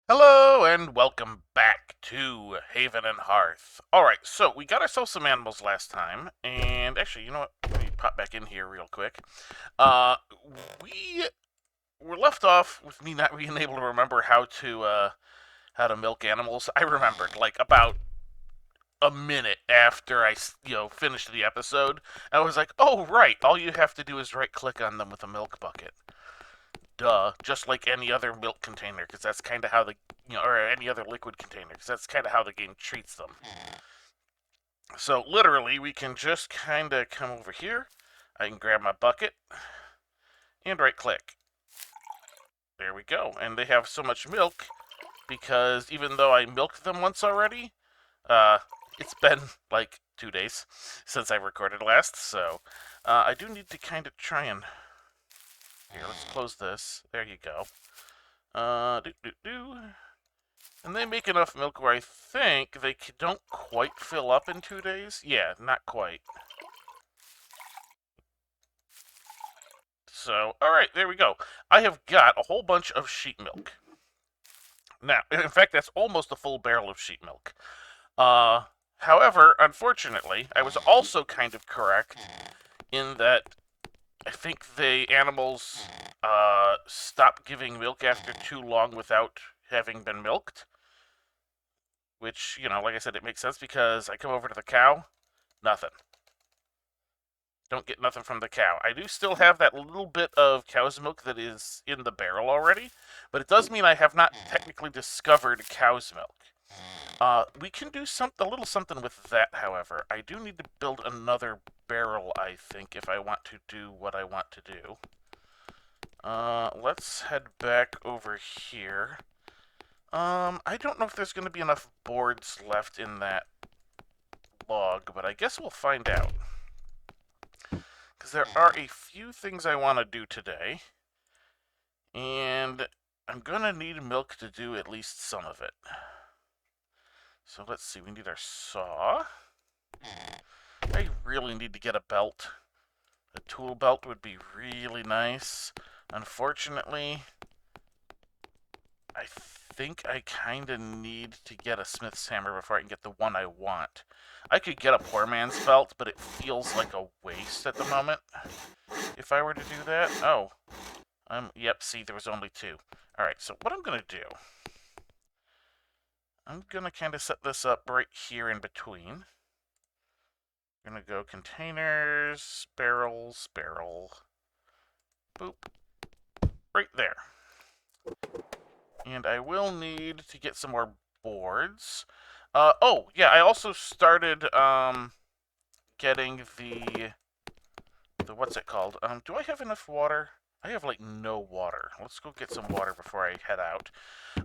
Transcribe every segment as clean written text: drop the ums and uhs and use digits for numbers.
Hello and welcome back to Haven and Hearth. Alright, so we got ourselves some animals last time, and actually, you know what? Let me pop back in here real quick. Uh, we were left off with me not being able to remember how to milk animals. I remembered, like, about a minute after I finished the episode. I was like, oh, right, all you have to do is right-click on them with a milk bucket. Duh, just like any other milk container, because that's kind of how or any other liquid container, because that's kind of how the game treats them. So literally, we can just kind of come over here. I can grab my bucket and right click. There we go. And they have so much milk because even though I milked them once already, uh, it's been like 2 days since I recorded last, so I do need to kind of try and. Here, let's close this. There you go. And they make enough milk where I think they don't quite fill up in 2 days. Yeah, not quite. So, alright, there we go. I have got a whole bunch of sheep milk. Now, in fact, that's almost a full barrel of sheep milk. However, unfortunately, I was also kind of correct in that I think the animals stop giving milk after too long without having been milked. Which, like I said, it makes sense because I come over to the cow, nothing. Don't get nothing from the cow. I do still have that little bit of cow's milk that is in the barrel already, but it does mean I have not technically discovered cow's milk. We can do a little something with that, however. I do need to build another barrel, I think, if I want to do what I want to do. Let's head back over here. I don't know if there's going to be enough boards left in that log, but I guess we'll find out. Because there are a few things I want to do today, and I'm going to need milk to do at least some of it. So let's see, we need our saw. I really need to get a belt. A tool belt would be really nice. Unfortunately, I think I kind of need to get a smith's hammer before I can get the one I want. I could get a poor man's belt, but it feels like a waste at the moment if I were to do that. Oh, yep, see, there was only two. Alright, so what I'm going to do, I'm going to kind of set this up right here in between. I'm going to go containers, barrels, barrel, boop, right there. And I will need to get some more boards. Oh, yeah, I also started, getting the what's it called? Do I have enough water? I have, like, no water. Let's go get some water before I head out.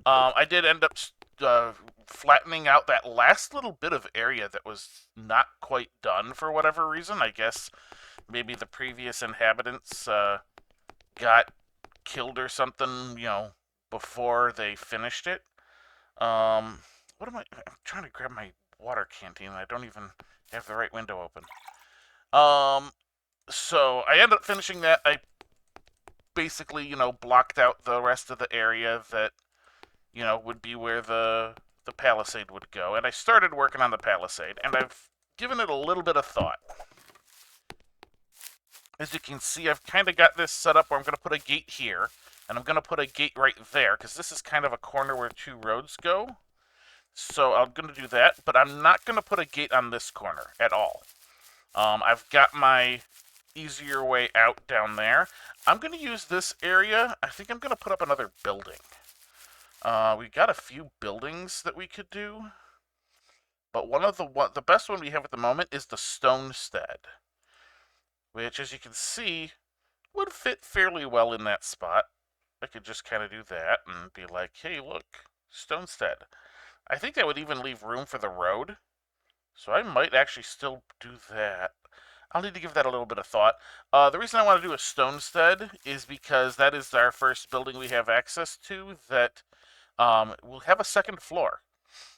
I did end up flattening out that last little bit of area that was not quite done for whatever reason. I guess maybe the previous inhabitants got killed or something, before they finished it. What am I'm trying to grab my water canteen and I don't even have the right window open. So I ended up finishing that. I basically, blocked out the rest of the area that, would be where the palisade would go. And I started working on the palisade, and I've given it a little bit of thought. As you can see, I've kind of got this set up where I'm going to put a gate here, and I'm going to put a gate right there, because this is kind of a corner where two roads go. So I'm going to do that, but I'm not going to put a gate on this corner at all. I've got my easier way out down there. I'm going to use this area. I think I'm going to put up another building. We got a few buildings that we could do, but the best one we have at the moment is the Stonestead, which, as you can see, would fit fairly well in that spot. I could just kind of do that and be like, hey, look, Stonestead. I think that would even leave room for the road, so I might actually still do that. I'll need to give that a little bit of thought. The reason I want to do a Stonestead is because that is our first building we have access to that will have a second floor,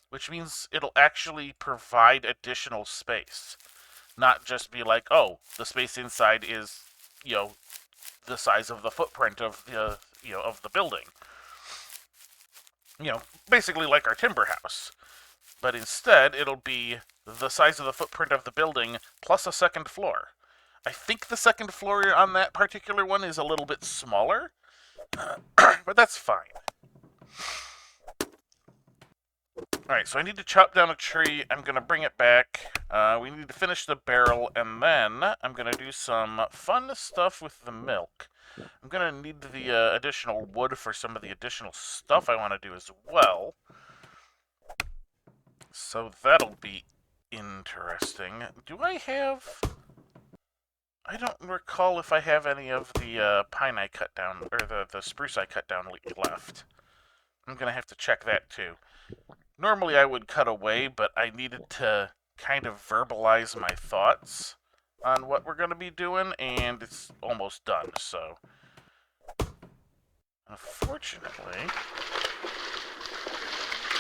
which means it'll actually provide additional space. Not just be like, oh, the space inside is, the size of the footprint of the building. you know, basically like our timber house. But instead, it'll be the size of the footprint of the building plus a second floor. I think the second floor on that particular one is a little bit smaller, but that's fine. Alright, so I need to chop down a tree. I'm going to bring it back. We need to finish the barrel, and then I'm going to do some fun stuff with the milk. I'm going to need the additional wood for some of the additional stuff I want to do as well. So that'll be interesting. Do I have... I don't recall if I have any of the pine I cut down, or the spruce I cut down left. I'm going to have to check that too. Normally I would cut away, but I needed to kind of verbalize my thoughts on what we're going to be doing, and it's almost done, so... Unfortunately...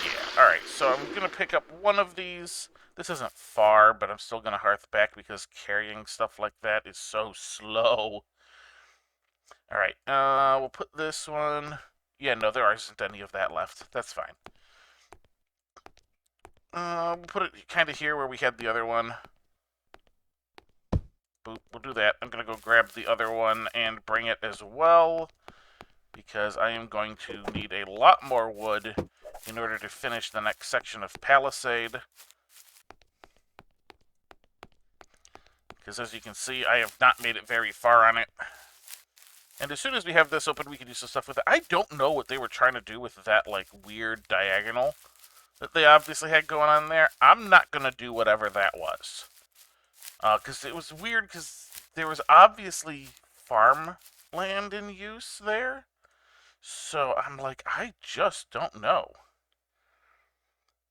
Yeah, alright, so I'm going to pick up one of these. This isn't far, but I'm still going to hearth back because carrying stuff like that is so slow. Alright, we'll put this one... Yeah, no, there isn't any of that left. That's fine. We'll put it kind of here where we had the other one. Boop, we'll do that. I'm going to go grab the other one and bring it as well, because I am going to need a lot more wood in order to finish the next section of Palisade. Because as you can see, I have not made it very far on it. And as soon as we have this open, we can do some stuff with it. I don't know what they were trying to do with that, like, weird diagonal that they obviously had going on there. I'm not going to do whatever that was. Because it was weird, because there was obviously farmland in use there. So I'm like, I just don't know.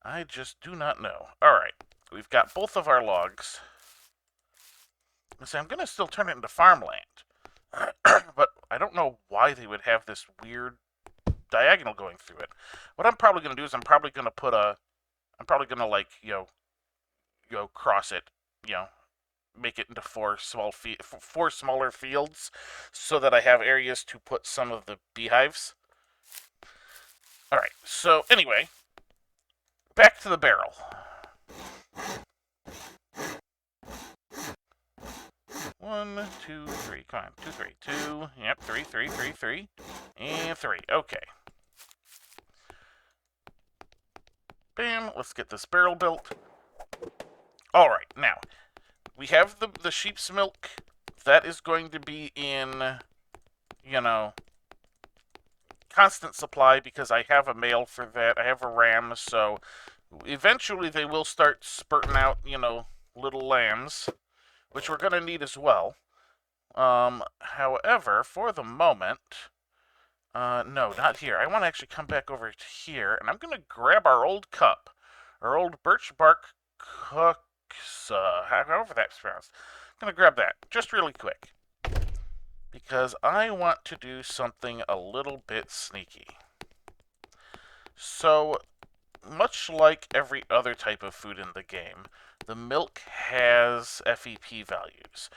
I just do not know. Alright, we've got both of our logs. I'm going to still turn it into farmland. But I don't know why they would have this weird diagonal going through it. What I'm probably going to do is I'm probably going to like, cross it, make it into four smaller fields so that I have areas to put some of the beehives. Alright, so anyway, back to the barrel. 1, 2, 3. Come on. 2, 3. 2. Yep. 3, 3, 3, 3. And 3. Okay. Bam. Let's get this barrel built. Alright. Now, we have the sheep's milk. That is going to be in, constant supply because I have a male for that. I have a ram, so eventually they will start spurting out, little lambs, which we're going to need as well. However, for the moment, no, not here. I want to actually come back over to here, and I'm going to grab our old cup, our old birch bark cooks, however that's pronounced. I'm going to grab that, just really quick, because I want to do something a little bit sneaky. So, much like every other type of food in the game, the milk has FEP values.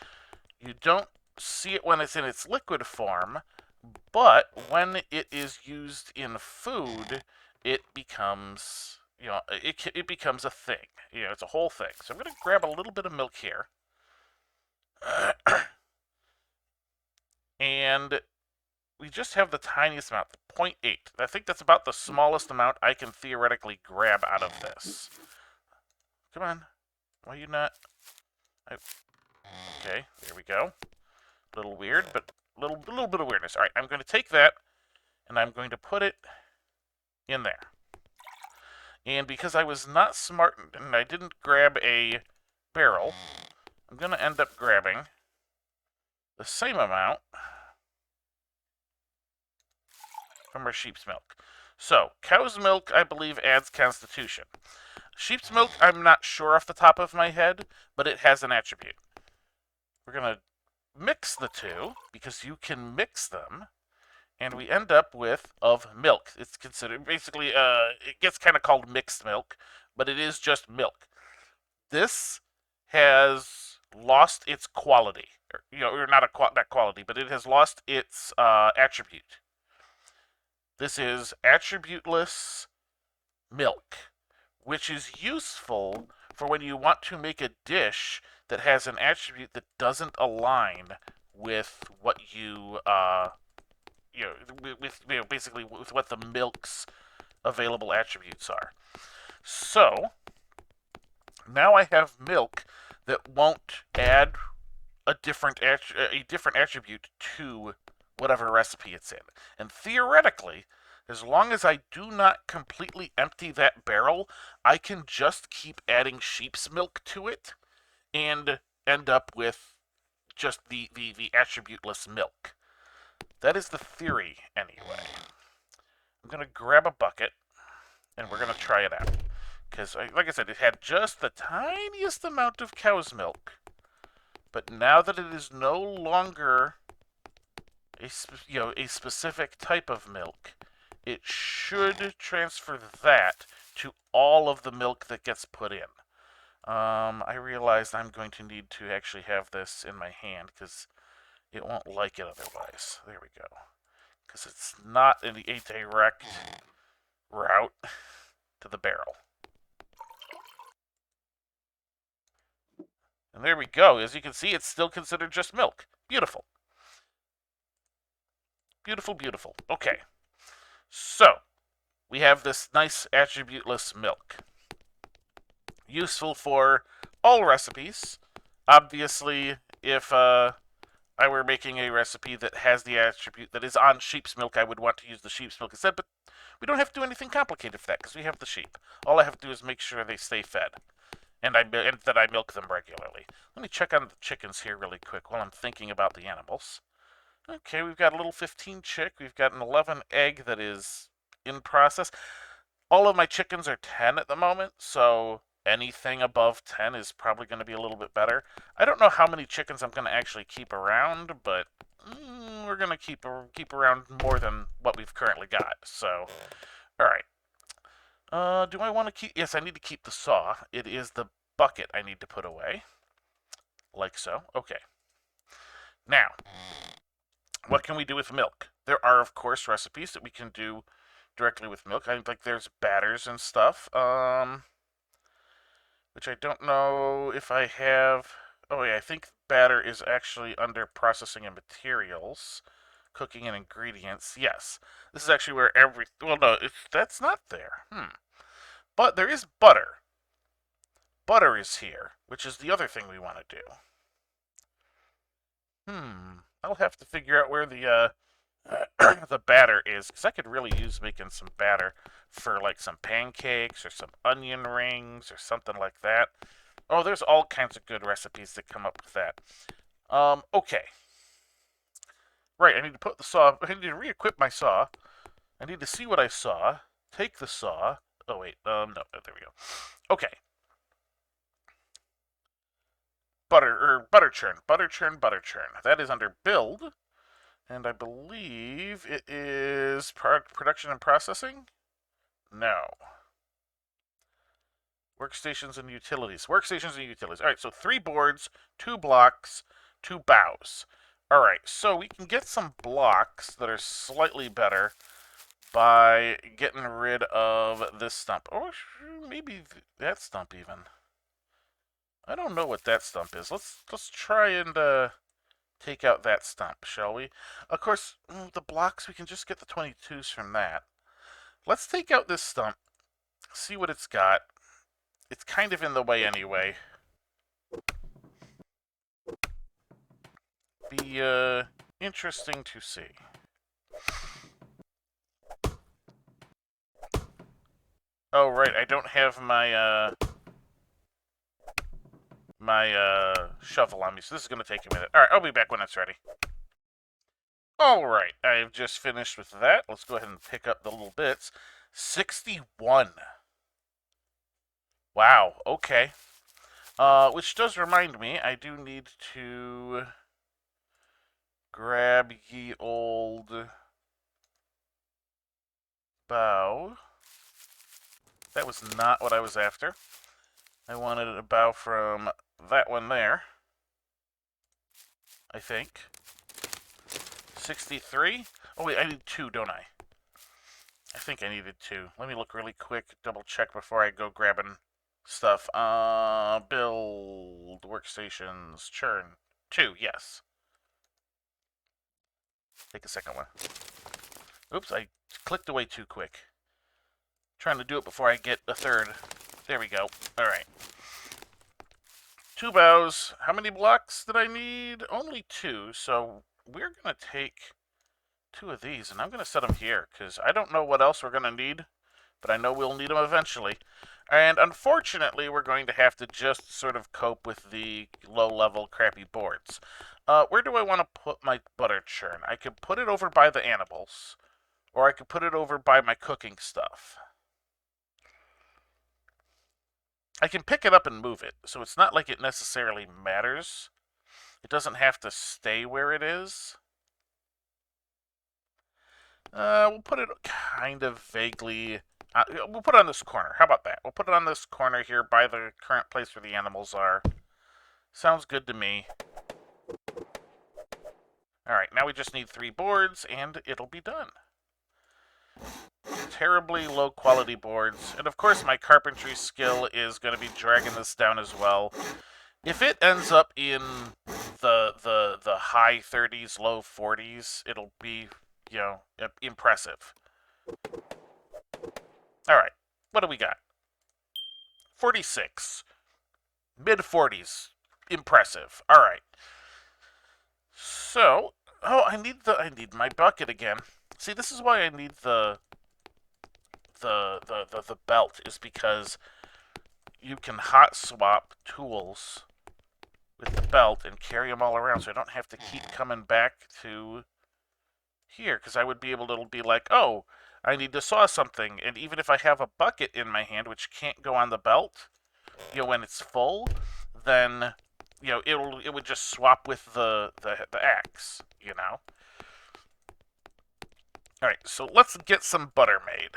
You don't see it when it's in its liquid form, but when it is used in food, it becomes, it becomes a thing. It's a whole thing. So I'm going to grab a little bit of milk here. And we just have the tiniest amount, 0.8. I think that's about the smallest amount I can theoretically grab out of this. Come on. Why are you not? Okay, there we go. A little weird, but a little bit of weirdness. All right, I'm going to take that, and I'm going to put it in there. And because I was not smart and I didn't grab a barrel, I'm going to end up grabbing the same amount from our sheep's milk. So, cow's milk, I believe, adds constitution. Sheep's milk, I'm not sure off the top of my head, but it has an attribute. We're going to mix the two, because you can mix them, and we end up with of milk. It's considered, basically, it gets kind of called mixed milk, but it is just milk. This has lost its quality, or not quality, but it has lost its attribute. This is attributeless milk, which is useful for when you want to make a dish that has an attribute that doesn't align with what basically with what the milk's available attributes are. So now I have milk that won't add a different attribute to whatever recipe it's in. And theoretically, as long as I do not completely empty that barrel, I can just keep adding sheep's milk to it and end up with just the attributeless milk. That is the theory, anyway. I'm going to grab a bucket, and we're going to try it out. Because, like I said, it had just the tiniest amount of cow's milk. But now that it is no longer a specific type of milk, it should transfer that to all of the milk that gets put in. I realized I'm going to need to actually have this in my hand because it won't like it otherwise. There we go. Because it's not in a direct route to the barrel. And there we go. As you can see, it's still considered just milk. Beautiful. Beautiful, beautiful. Okay. So, we have this nice attributeless milk. Useful for all recipes. Obviously, if I were making a recipe that has the attribute that is on sheep's milk, I would want to use the sheep's milk instead, but we don't have to do anything complicated for that because we have the sheep. All I have to do is make sure they stay fed. And that I milk them regularly. Let me check on the chickens here really quick while I'm thinking about the animals. Okay, we've got a little 15 chick. We've got an 11 egg that is in process. All of my chickens are 10 at the moment, so anything above 10 is probably going to be a little bit better. I don't know how many chickens I'm going to actually keep around, but we're going to keep around more than what we've currently got. So, all right. Do I want to keep... Yes, I need to keep the saw. It is the bucket I need to put away. Like so. Okay. Now, what can we do with milk? There are, of course, recipes that we can do directly with milk. I think there's batters and stuff. Which I don't know if I have... Oh, yeah, I think batter is actually under processing and materials. Cooking and ingredients. Yes. This is actually where well, no, that's not there. But there is butter. Butter is here, which is the other thing we want to do. I'll have to figure out where the the batter is, because I could really use making some batter for like some pancakes or some onion rings or something like that. Oh, there's all kinds of good recipes that come up with that. Okay. Right, I need to put the saw... I need to re-equip my saw. I need to see what I saw. Take the saw. Oh, wait. No, there we go. Okay. Butter churn. That is under build. And I believe it is production and processing? No. Workstations and utilities. All right, so 3 boards, 2 blocks, 2 bows. All right, so we can get some blocks that are slightly better by getting rid of this stump. Or maybe that stump even. I don't know what that stump is. Let's try and take out that stump, shall we? Of course, the blocks, we can just get the 22s from that. Let's take out this stump, see what it's got. It's kind of in the way anyway. Be interesting to see. Oh, right, I don't have my shovel on me, so this is going to take a minute. Alright, I'll be back when it's ready. Alright, I've just finished with that. Let's go ahead and pick up the little bits. 61. Wow, okay. Which does remind me, I do need to grab ye old bow. That was not what I was after. I wanted a bow from that one there. I think. 63? Oh wait, I need 2, don't I? I think I needed 2. Let me look really quick, double check before I go grabbing stuff. Build workstations, churn. 2, yes. Take a second one. Oops, I clicked away too quick. Trying to do it before I get a third. There we go. Alright. 2 bows. How many blocks did I need? Only 2, so we're going to take 2 of these, and I'm going to set them here, because I don't know what else we're going to need, but I know we'll need them eventually. And unfortunately, we're going to have to just sort of cope with the low-level crappy boards. Where do I want to put my butter churn? I could put it over by the animals, or I could put it over by my cooking stuff. I can pick it up and move it, so it's not like it necessarily matters. It doesn't have to stay where it is. We'll put it kind of vaguely... we'll put it on this corner. How about that? We'll put it on this corner here by the current place where the animals are. Sounds good to me. Alright, now we just need 3 boards, and it'll be done. Terribly low-quality boards. And of course, my carpentry skill is going to be dragging this down as well. If it ends up in the high 30s, low 40s, it'll be, you know, impressive. Alright, what do we got? 46. Mid-40s. Impressive. Alright. So, oh, I need my bucket again. See, this is why I need the belt, is because you can hot swap tools with the belt and carry them all around, so I don't have to keep coming back to here, because I would be able to be like, oh, I need to saw something, and even if I have a bucket in my hand, which can't go on the belt, you know, when it's full, then, you know, it would just swap with the axe, you know? Alright, so let's get some butter made.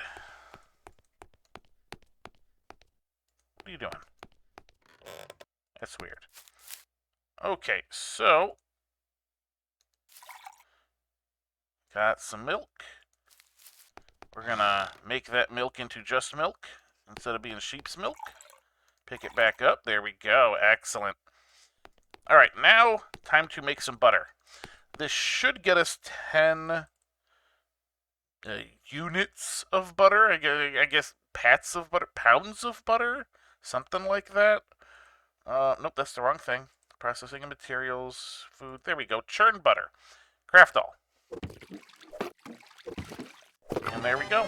What are you doing? That's weird. Okay, so... got some milk. We're gonna make that milk into just milk instead of being sheep's milk. Pick it back up. There we go. Excellent. Alright, now time to make some butter. This should get us 10 units of butter. I guess pats of butter, pounds of butter, something like that. Nope, that's the wrong thing. Processing of materials, food. There we go. Churn butter. Craft all. And there we go.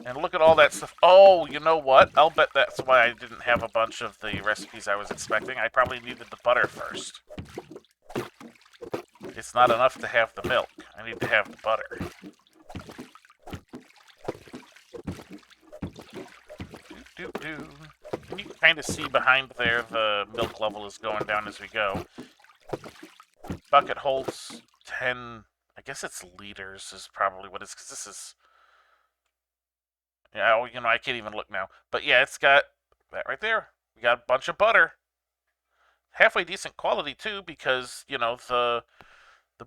And look at all that stuff. Oh, you know what? I'll bet that's why I didn't have a bunch of the recipes I was expecting. I probably needed the butter first. It's not enough to have the milk. I need to have the butter. Do. And you can kind of see behind there the milk level is going down as we go. Bucket holds 10... I guess it's liters is probably what it's... because this is... yeah, oh, you know, I can't even look now. But yeah, it's got that right there. We got a bunch of butter. Halfway decent quality, too, because, you know, the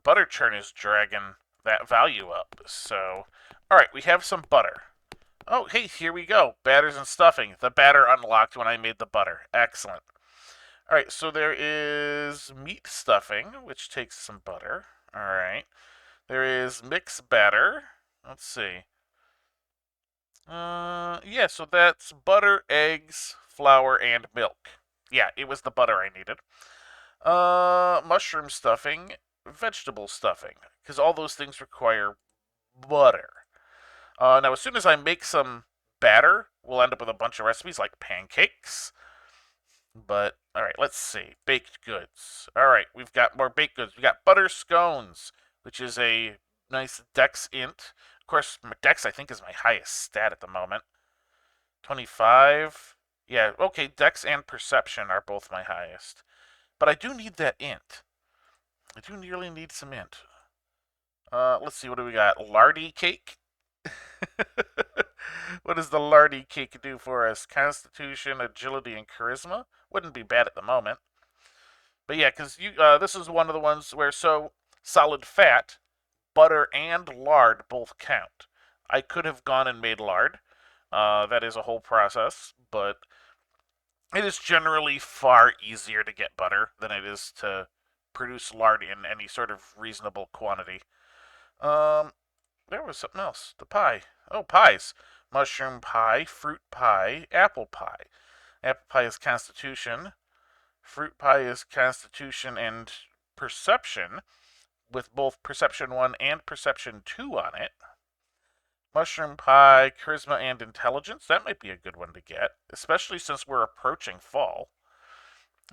butter churn is dragging that value up. So, alright, we have some butter. Oh, hey, here we go. Batters and stuffing. The batter unlocked when I made the butter. Excellent. Alright, so there is meat stuffing, which takes some butter. Alright. There is mixed batter. Let's see. Yeah, so that's butter, eggs, flour, and milk. Yeah, it was the butter I needed. Mushroom stuffing, vegetable stuffing, because all those things require butter. Now, as soon as I make some batter, we'll end up with a bunch of recipes like pancakes. But, alright, let's see. Baked goods. Alright, we've got more baked goods. We got butter scones, which is a nice Dex int. Of course, Dex, I think, is my highest stat at the moment. 25. Yeah, okay, Dex and Perception are both my highest. But I do need that int. I do really need some int. Let's see, what do we got? Lardy cake? What does the lardy cake do for us? Constitution, agility, and charisma? Wouldn't be bad at the moment. But yeah, because this is one of the ones where, so, solid fat, butter, and lard both count. I could have gone and made lard. That is a whole process, but it is generally far easier to get butter than it is to produce lard in any sort of reasonable quantity. Um, there was something else. The pie. Oh, pies. Mushroom pie, fruit pie, apple pie. Apple pie is constitution. Fruit pie is constitution and perception, with both perception 1 and perception 2 on it. Mushroom pie, charisma and intelligence. That might be a good one to get, especially since we're approaching fall.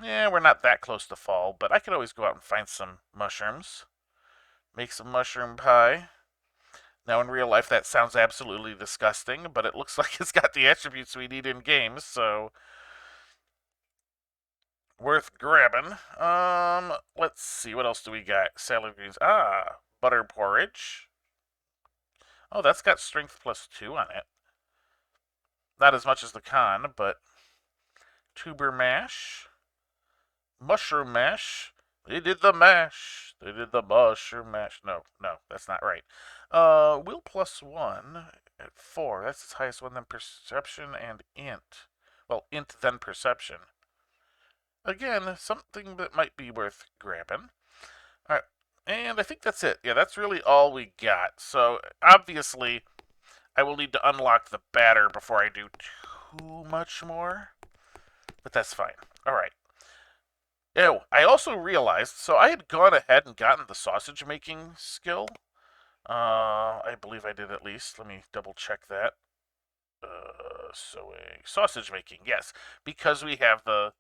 Yeah, we're not that close to fall, but I could always go out and find some mushrooms. Make some mushroom pie. Now, in real life, that sounds absolutely disgusting, but it looks like it's got the attributes we need in games, so worth grabbing. Let's see, what else do we got? Salad greens. Ah, butter porridge. Oh, that's got strength +2 on it. Not as much as the con, but tuber mash. Mushroom mash. They did the mash. They did the mushroom mash. No, that's not right. Will +1 at 4. That's its highest one, then perception and int. Well, int then perception. Again, something that might be worth grabbing. Alright, and I think that's it. Yeah, that's really all we got. So, obviously, I will need to unlock the batter before I do too much more. But that's fine. Alright. Oh, I also realized, so I had gone ahead and gotten the sausage making skill. I believe I did at least. Let me double check that. Sewing. Sausage making, yes. Because we have the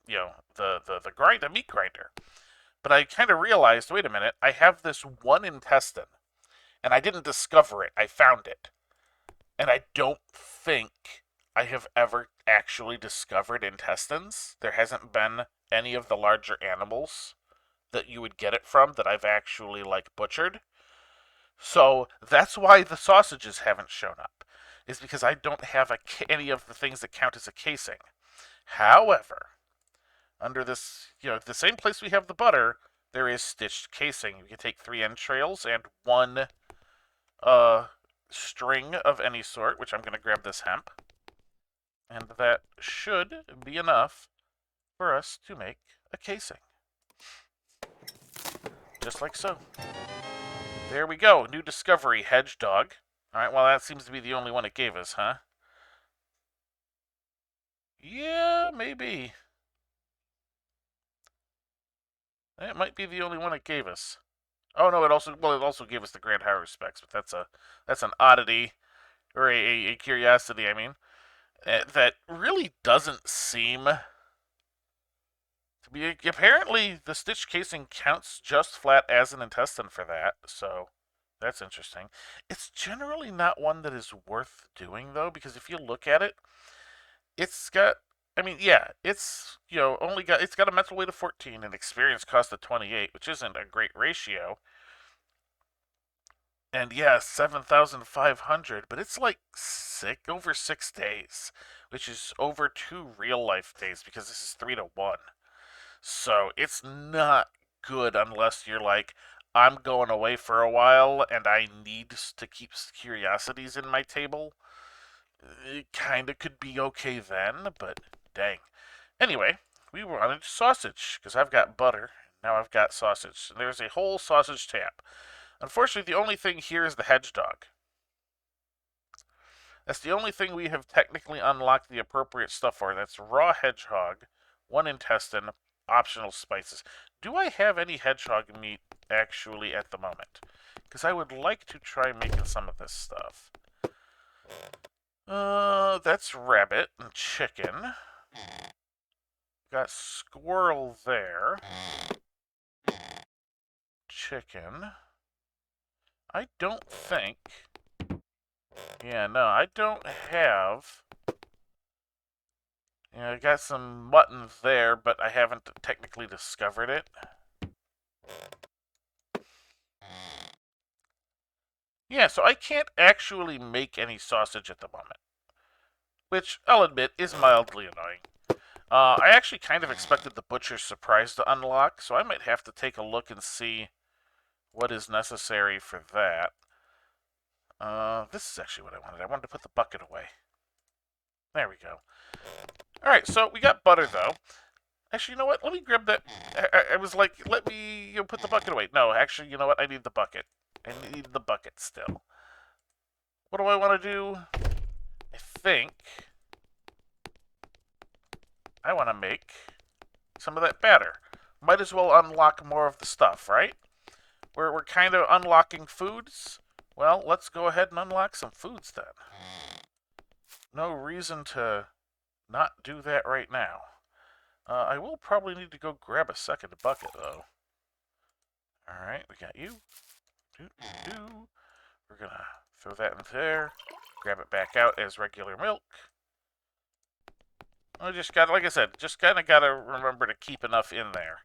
meat grinder. But I kind of realized, wait a minute, I have this one intestine, and I didn't discover it. I found it. And I don't think I have ever actually discovered intestines. There hasn't been any of the larger animals that you would get it from that I've actually, butchered. So that's why the sausages haven't shown up, is because I don't have any of the things that count as a casing. However, under this, the same place we have the butter, there is stitched casing. You can take 3 entrails and 1 string of any sort, which I'm going to grab this hemp. And that should be enough for us to make a casing. Just like so. There we go. New discovery, hedge dog. Alright, well, that seems to be the only one it gave us, huh? Yeah, maybe. That might be the only one it gave us. Oh no, it also gave us the Grand Harvest specs, but that's an oddity, or a curiosity, I mean, that really doesn't seem to be. Apparently, the stitch casing counts just flat as an intestine for that, so that's interesting. It's generally not one that is worth doing though, because if you look at it, it's got. I mean, yeah, it's it's got a mental weight of 14 and experience cost of 28, which isn't a great ratio. And yeah, 7,500, but it's like over 6 days, which is over 2 real life days because this is 3 to 1. So it's not good unless you're like, I'm going away for a while and I need to keep curiosities in my table. It kind of could be okay then, but dang. Anyway, we wanted sausage because I've got butter. Now I've got sausage. And there's a whole sausage tab. Unfortunately, the only thing here is the hedge dog. That's the only thing we have technically unlocked the appropriate stuff for. That's raw hedgehog, 1 intestine, optional spices. Do I have any hedgehog meat actually at the moment? Because I would like to try making some of this stuff. That's rabbit and chicken. Got squirrel there. Chicken. I don't think... Yeah, no, I don't have... I got some mutton there, but I haven't technically discovered it. Yeah, so I can't actually make any sausage at the moment. Which, I'll admit, is mildly annoying. I actually kind of expected the butcher's surprise to unlock, so I might have to take a look and see what is necessary for that. This is actually what I wanted. I wanted to put the bucket away. There we go. All right, so we got butter, though. Actually, you know what? Let me grab that. I was like, let me put the bucket away. No, actually, you know what? I need the bucket. I need the bucket still. What do I want to do? I think I want to make some of that batter. Might as well unlock more of the stuff, right? We're kind of unlocking foods. Well, let's go ahead and unlock some foods then. No reason to not do that right now. I will probably need to go grab a second bucket, though. Alright, we got you. We're going to throw that in there. Grab it back out as regular milk. I just got, like I said, just kind of got to remember to keep enough in there.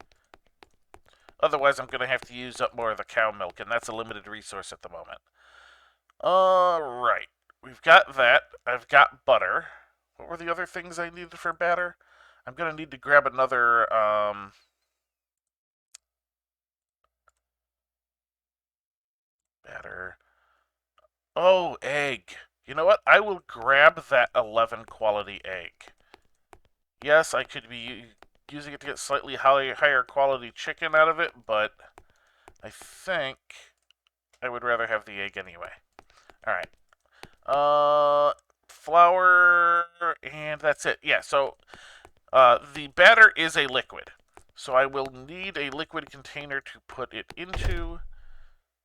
Otherwise, I'm going to have to use up more of the cow milk, and that's a limited resource at the moment. Alright. We've got that. I've got butter. What were the other things I needed for batter? I'm going to need to grab another, batter. Oh, egg. You know what? I will grab that 11 quality egg. Yes, I could be using it to get slightly higher quality chicken out of it, but I think I would rather have the egg anyway. Alright. Flour, and that's it. Yeah, so the batter is a liquid. So I will need a liquid container to put it into,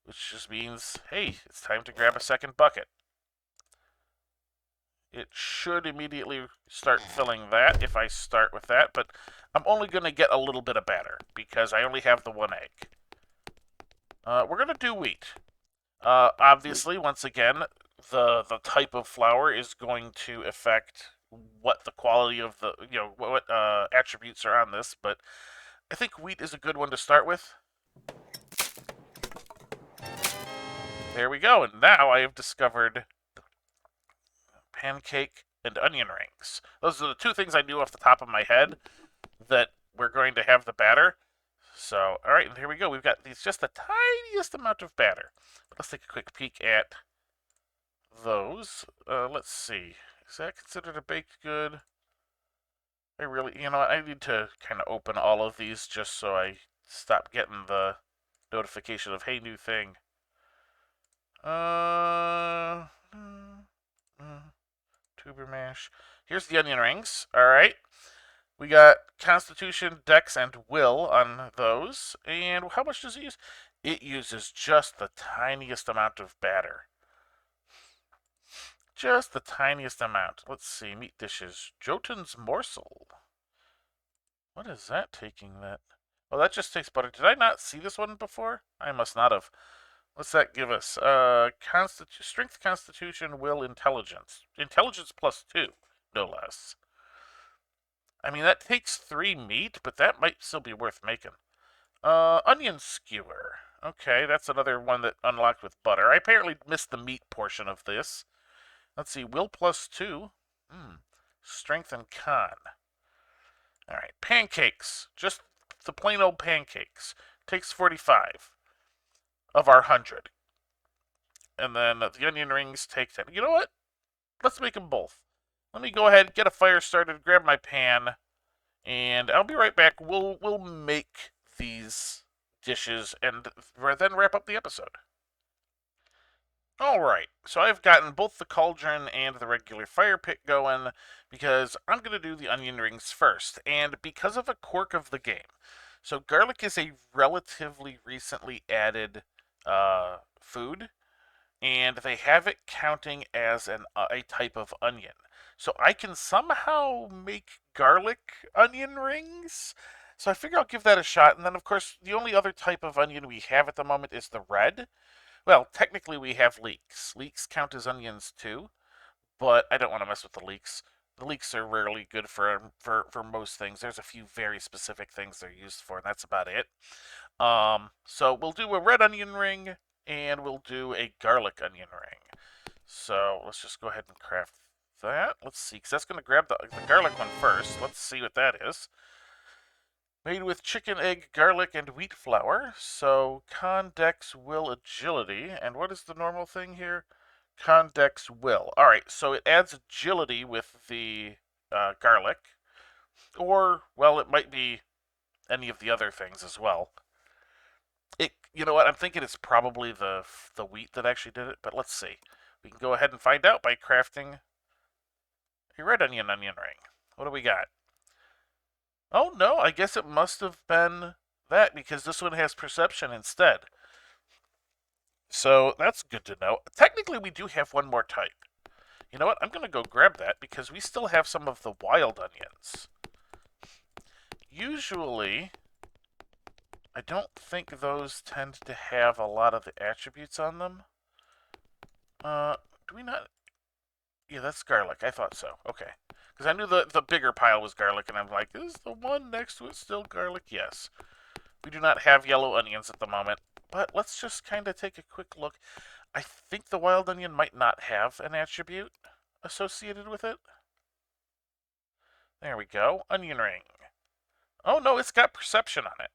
which just means, hey, it's time to grab a second bucket. It should immediately start filling that if I start with that, but I'm only going to get a little bit of batter because I only have the one egg. We're going to do wheat. Obviously, once again, the type of flour is going to affect what the quality of the, what attributes are on this, but I think wheat is a good one to start with. There we go, and now I have discovered pancake and onion rings. Those are the two things I knew off the top of my head that we're going to have the batter. So, all right, and here we go. We've got these just the tiniest amount of batter. Let's take a quick peek at those. Let's see. Is that considered a baked good? I really, I need to kind of open all of these just so I stop getting the notification of, hey, new thing. Tuber mash. Here's the onion rings. All right. We got Constitution, Dex, and Will on those. And how much does it use? It uses just the tiniest amount of batter. Just the tiniest amount. Let's see. Meat dishes. Jotun's morsel. What is that taking that? Oh, that just takes butter. Did I not see this one before? I must not have. What's that give us? Strength, Constitution, Will, Intelligence. Intelligence +2, no less. I mean, that takes 3 meat, but that might still be worth making. Onion skewer. Okay, that's another one that unlocked with butter. I apparently missed the meat portion of this. Let's see, Will +2. Strength and Con. Alright, pancakes. Just the plain old pancakes. Takes 45 of our 100. And then the onion rings take 10. You know what? Let's make them both. Let me go ahead, get a fire started, grab my pan, and I'll be right back. We'll make these dishes and then wrap up the episode. Alright, so I've gotten both the cauldron and the regular fire pit going because I'm going to do the onion rings first, and because of a quirk of the game. So garlic is a relatively recently added food, and they have it counting as a type of onion. So I can somehow make garlic onion rings. So I figure I'll give that a shot. And then, of course, the only other type of onion we have at the moment is the red. Well, technically we have leeks. Leeks count as onions too, but I don't want to mess with the leeks. The leeks are rarely good for most things. There's a few very specific things they're used for, and that's about it. So we'll do a red onion ring, and we'll do a garlic onion ring. So let's just go ahead and craft that. Let's see, because that's going to grab the garlic one first. Let's see what that is. Made with chicken, egg, garlic, and wheat flour. So, con, dex, will, agility. And what is the normal thing here? Condex Will. Alright, so it adds agility with the garlic. Or, well, it might be any of the other things as well. You know what, I'm thinking it's probably the wheat that actually did it, but let's see. We can go ahead and find out by crafting a red onion ring. What do we got? Oh, no, I guess it must have been that, because this one has perception instead. So that's good to know. Technically, we do have one more type. You know what? I'm going to go grab that because we still have some of the wild onions. Usually, I don't think those tend to have a lot of the attributes on them. Do we not? Yeah, that's garlic. I thought so. Okay. Because I knew the bigger pile was garlic, and I'm like, is the one next to it still garlic? Yes. We do not have yellow onions at the moment, but let's just kind of take a quick look. I think the wild onion might not have an attribute associated with it. There we go. Onion ring. Oh, no, it's got perception on it.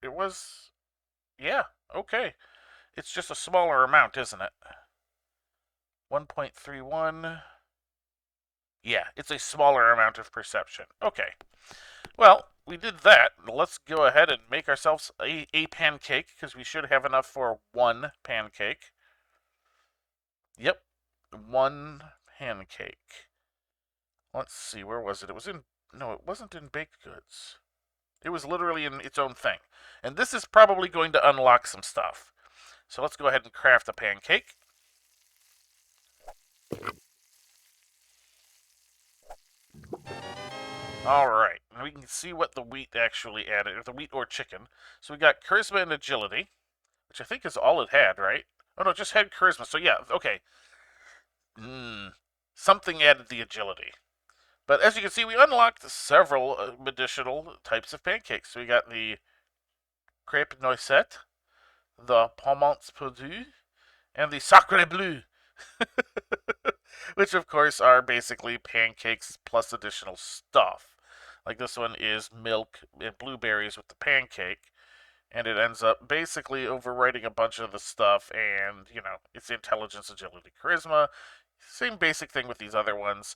It was... Yeah, okay. It's just a smaller amount, isn't it? 1.31. Yeah, it's a smaller amount of perception. Okay. Well, we did that. Let's go ahead and make ourselves a pancake, because we should have enough for one pancake. Yep, one pancake. Let's see, where was it? It was in... No, it wasn't in baked goods. It was literally in its own thing. And this is probably going to unlock some stuff. So let's go ahead and craft a pancake. Alright, and we can see what the wheat actually added, or the wheat or chicken. So we got charisma and agility, which I think is all it had, right? Oh no, it just had charisma, so yeah, okay. Something added the agility. But as you can see, we unlocked several additional types of pancakes. So we got the crepe noisette, the pommes perdues, and the sacre bleu. Which, of course, are basically pancakes plus additional stuff. Like this one is milk and blueberries with the pancake, and it ends up basically overwriting a bunch of the stuff, and, you know, it's intelligence, agility, charisma. Same basic thing with these other ones.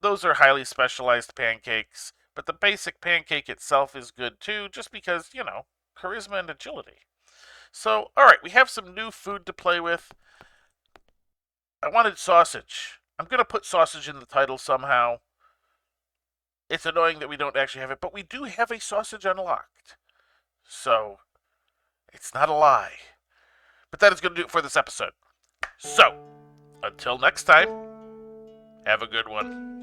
Those are highly specialized pancakes, but the basic pancake itself is good too, just because, you know, charisma and agility. So, alright, we have some new food to play with. I wanted sausage. I'm going to put sausage in the title somehow. It's annoying that we don't actually have it, but we do have a sausage unlocked. So, it's not a lie. But that is going to do it for this episode. So, until next time, have a good one.